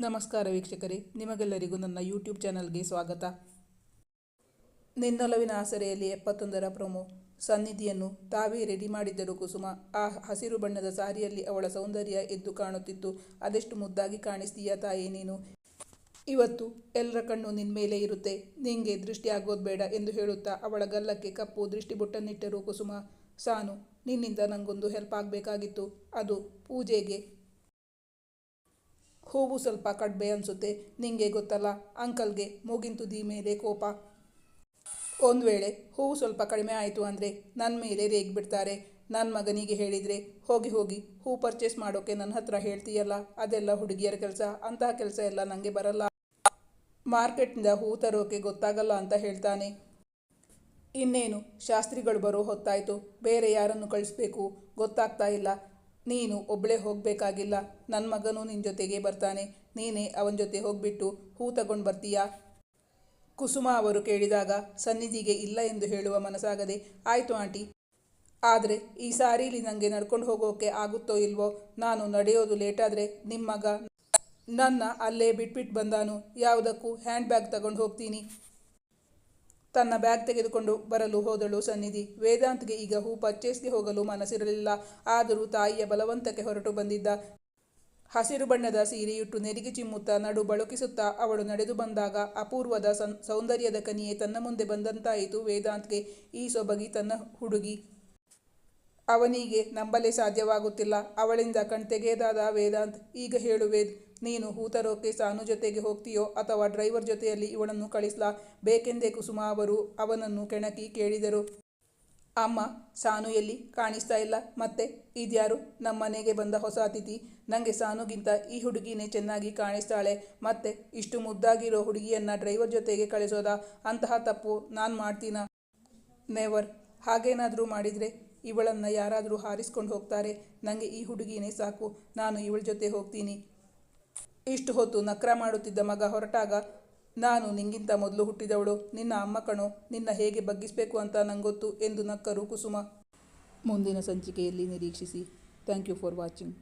ನಮಸ್ಕಾರ ವೀಕ್ಷಕರೇ, ನಿಮಗೆಲ್ಲರಿಗೂ ನನ್ನ ಯೂಟ್ಯೂಬ್ ಚಾನಲ್ಗೆ ಸ್ವಾಗತ. ನಿನ್ನೊಲವಿನ ಆಸರೆಯಲ್ಲಿ 71ರ ಪ್ರೊಮೋ. ಸನ್ನಿಧಿಯನ್ನು ತಾವೇ ರೆಡಿ ಮಾಡಿದ್ದರು ಕುಸುಮ. ಆ ಹಸಿರು ಬಣ್ಣದ ಸಾರಿಯಲ್ಲಿ ಅವಳ ಸೌಂದರ್ಯ ಎದ್ದು ಕಾಣುತ್ತಿತ್ತು. ಅದೆಷ್ಟು ಮುದ್ದಾಗಿ ಕಾಣಿಸ್ತೀಯ ತಾಯಿ ನೀನು. ಇವತ್ತು ಎಲ್ಲರ ಕಣ್ಣು ನಿನ್ಮೇಲೆ ಇರುತ್ತೆ, ನಿಂಗೆ ದೃಷ್ಟಿ ಆಗೋದು ಬೇಡ ಎಂದು ಹೇಳುತ್ತಾ ಅವಳ ಗಲ್ಲಕ್ಕೆ ಕಪ್ಪು ದೃಷ್ಟಿ ಬೊಟ್ಟನ್ನಿಟ್ಟರು ಕುಸುಮ. ಸಾನು, ನಿನ್ನಿಂದ ನಂಗೊಂದು ಹೆಲ್ಪ್ ಆಗಬೇಕಾಗಿತ್ತು. ಅದು ಪೂಜೆಗೆ ಹೂವು ಸ್ವಲ್ಪ ಕಡಿಮೆ ಅನಿಸುತ್ತೆ. ನಿಂಗೆ ಗೊತ್ತಲ್ಲ, ಅಂಕಲ್ಗೆ ಮೂಗಿನ ತುದಿ ಮೇಲೆ ಕೋಪ. ಒಂದು ವೇಳೆ ಹೂವು ಸ್ವಲ್ಪ ಕಡಿಮೆ ಆಯಿತು ಅಂದರೆ ನನ್ನ ಮೇಲೆ ರೇಗಿಬಿಡ್ತಾರೆ. ನನ್ನ ಮಗನಿಗೆ ಹೇಳಿದರೆ ಹೋಗಿ ಹೋಗಿ ಹೂ ಪರ್ಚೇಸ್ ಮಾಡೋಕ್ಕೆ ನನ್ನ ಹತ್ರ ಹೇಳ್ತೀಯಲ್ಲ, ಅದೆಲ್ಲ ಹುಡುಗಿಯರ ಕೆಲಸ. ಅಂತಹ ಕೆಲಸ ಎಲ್ಲ ನನಗೆ ಬರಲ್ಲ. ಮಾರ್ಕೆಟ್ನಿಂದ ಹೂ ತರೋಕೆ ಗೊತ್ತಾಗಲ್ಲ ಅಂತ ಹೇಳ್ತಾನೆ. ಇನ್ನೇನು ಶಾಸ್ತ್ರಿಗಳು ಬರೋ ಹೊತ್ತಾಯಿತು. ಬೇರೆ ಯಾರನ್ನು ಕಳಿಸ್ಬೇಕು ಗೊತ್ತಾಗ್ತಾ ಇಲ್ಲ. ನೀನು ಒಬ್ಬಳೇ ಹೋಗಬೇಕಾಗಿಲ್ಲ, ನನ್ನ ಮಗನೂ ನಿನ್ನ ಜೊತೆಗೆ ಬರ್ತಾನೆ. ನೀನೇ ಅವನ ಜೊತೆ ಹೋಗ್ಬಿಟ್ಟು ಹೂ ತಗೊಂಡು ಬರ್ತೀಯಾ? ಕುಸುಮ ಅವರು ಕೇಳಿದಾಗ ಸನ್ನಿಧಿಗೆ ಇಲ್ಲ ಎಂದು ಹೇಳುವ ಮನಸ್ಸಾಗದೆ, ಆಯಿತು ಆಂಟಿ, ಆದರೆ ಈ ಸಾರೀಲಿ ನನಗೆ ನಡ್ಕೊಂಡು ಹೋಗೋಕೆ ಆಗುತ್ತೋ ಇಲ್ವೋ? ನಾನು ನಡೆಯೋದು ಲೇಟಾದರೆ ನಿಮ್ಮ ಮಗ ನನ್ನ ಅಲ್ಲೇ ಬಿಟ್ಬಿಟ್ಟು ಬಂದಾನು. ಯಾವುದಕ್ಕೂ ಹ್ಯಾಂಡ್ ಬ್ಯಾಗ್ ತಗೊಂಡು ಹೋಗ್ತೀನಿ. ತನ್ನ ಬ್ಯಾಗ್ ತೆಗೆದುಕೊಂಡು ಬರಲು ಹೋದಳು ಸನ್ನಿಧಿ. ವೇದಾಂತ್ಗೆ ಈಗ ಹೂ ಪರ್ಚೇಸ್ಗೆ ಹೋಗಲು ಮನಸ್ಸಿರಲಿಲ್ಲ. ಆದರೂ ತಾಯಿಯ ಬಲವಂತಕ್ಕೆ ಹೊರಟು ಬಂದಿದ್ದ. ಹಸಿರು ಬಣ್ಣದ ಸೀರೆಯುಟ್ಟು ನೆರಿಗೆ ಚಿಮ್ಮುತ್ತಾ ನಡು ಬಳುಕಿಸುತ್ತಾ ಅವಳು ನಡೆದು ಬಂದಾಗ ಅಪೂರ್ವದ ಸೌಂದರ್ಯದ ಕನಿಯೇ ತನ್ನ ಮುಂದೆ ಬಂದಂತಾಯಿತು ವೇದಾಂತ್ಗೆ. ಈ ಸೊಬಗಿ ತನ್ನ ಹುಡುಗಿ. ಅವನಿಗೆ ನಂಬಲೇ ಸಾಧ್ಯವಾಗುತ್ತಿಲ್ಲ. ಅವಳಿಂದ ಕಣ್ತೆಗೆದಾದ ವೇದಾಂತ್, ಈಗ ಹೇಳು ವೇದ್, ನೀನು ಹೂ ತರೋಕೆ ಸಾನು ಜೊತೆಗೆ ಹೋಗ್ತೀಯೋ ಅಥವಾ ಡ್ರೈವರ್ ಜೊತೆಯಲ್ಲಿ ಇವಳನ್ನು ಕಳಿಸ್ಲಾ? ಬೇಕೆಂದೇ ಕುಸುಮ ಅವರು ಅವನನ್ನು ಕೆಣಕಿ ಕೇಳಿದರು. ಅಮ್ಮ, ಸಾನು ಎಲ್ಲಿ ಕಾಣಿಸ್ತಾ ಇಲ್ಲ. ಮತ್ತೆ ಇದ್ಯಾರು ನಮ್ಮ ಮನೆಗೆ ಬಂದ ಹೊಸ ಅತಿಥಿ? ನನಗೆ ಸಾನುಗಿಂತ ಈ ಹುಡುಗಿನೇ ಚೆನ್ನಾಗಿ ಕಾಣಿಸ್ತಾಳೆ. ಮತ್ತೆ ಇಷ್ಟು ಮುದ್ದಾಗಿರೋ ಹುಡುಗಿಯನ್ನು ಡ್ರೈವರ್ ಜೊತೆಗೆ ಕಳಿಸೋದಾ? ಅಂತಹ ತಪ್ಪು ನಾನು ಮಾಡ್ತೀನಾ? ನೆವರ್. ಹಾಗೇನಾದರೂ ಮಾಡಿದರೆ ಇವಳನ್ನು ಯಾರಾದರೂ ಹಾರಿಸ್ಕೊಂಡು ಹೋಗ್ತಾರೆ. ನನಗೆ ಈ ಹುಡುಗಿನೇ ಸಾಕು. ನಾನು ಇವಳ ಜೊತೆ ಹೋಗ್ತೀನಿ. ಇಷ್ಟು ಹೊತ್ತು ನಕ್ರ ಮಾಡುತ್ತಿದ್ದ ಮಗ ಹೊರಟಾಗ, ನಾನು ನಿಂಗಿಂತ ಮೊದಲು ಹುಟ್ಟಿದವಳು, ನಿನ್ನ ಅಮ್ಮ ಕಣೋ, ನಿನ್ನ ಹೇಗೆ ಬಗ್ಗಿಸಬೇಕು ಅಂತ ನಂಗೊತ್ತು ಎಂದು ನಕ್ಕರು ಕುಸುಮ. ಮುಂದಿನ ಸಂಚಿಕೆಯಲ್ಲಿ ನಿರೀಕ್ಷಿಸಿ. Thank you for watching.